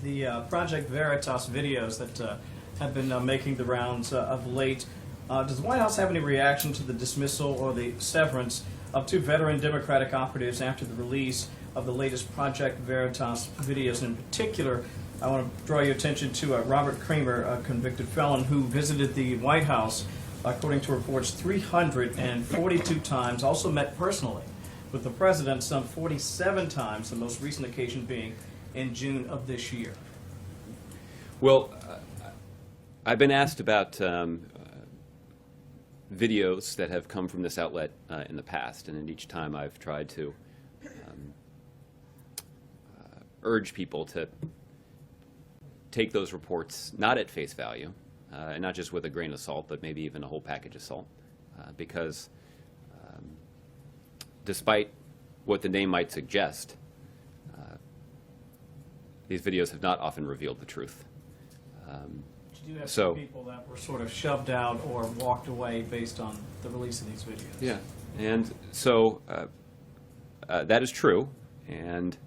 the Project Veritas videos that have been making the rounds of late. Does the White House have any reaction to the dismissal or the severance of two veteran Democratic operatives after the release of the latest Project Veritas videos? In particular, I want to draw your attention to Robert Kramer, a convicted felon who visited the White House, according to reports, 342 times, also met personally with the president some 47 times, the most recent occasion being in June of this year. Well, I've been asked about videos that have come from this outlet in the past, and in each time I've tried to urge people to take those reports not at face value, and not just with a grain of salt, but maybe even a whole package of salt, because despite what the name might suggest, these videos have not often revealed the truth. You do have some people that were sort of shoved out or walked away based on the release of these videos. Yeah, and so that is true, and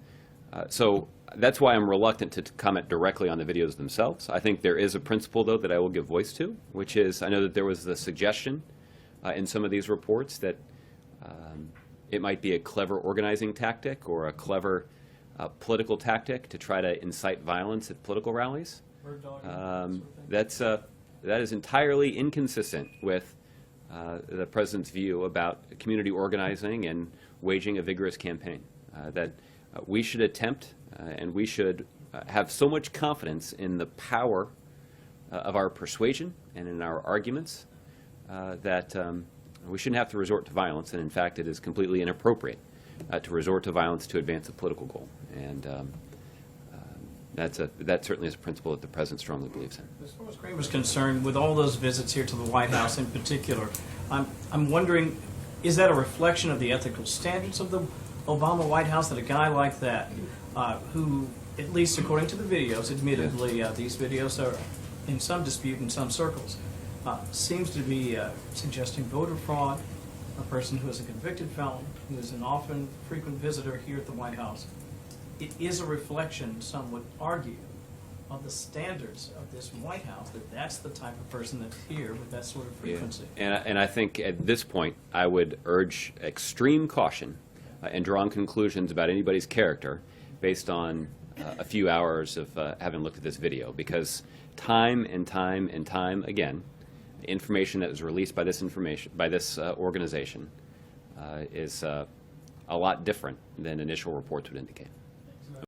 so that's why I'm reluctant to comment directly on the videos themselves. I think there is a principle, though, that I will give voice to, which is I know that there was the suggestion in some of these reports that it might be a clever organizing tactic or a clever political tactic to try to incite violence at political rallies. That is entirely inconsistent with the President's view about community organizing and waging a vigorous campaign. That we should attempt and we should have so much confidence in the power of our persuasion and in our arguments that we shouldn't have to resort to violence, and in fact it is completely inappropriate to resort to violence to advance a political goal. And that certainly is a principle that the President strongly believes in. As far as Kramer is concerned, with all those visits here to the White House in particular, I'm wondering, is that a reflection of the ethical standards of the Obama White House, that a guy like that, who, at least according to the videos, admittedly, these videos are in some dispute in some circles, seems to be suggesting voter fraud, a person who is a convicted felon, who is an often frequent visitor here at the White House? It is a reflection, some would argue, of the standards of this White House, that that's the type of person that's here with that sort of frequency. Yeah. And I think at this point I would urge extreme caution in drawing conclusions about anybody's character based on a few hours of having looked at this video, because time and time and time again, information that was released by this organization is a lot different than initial reports would indicate.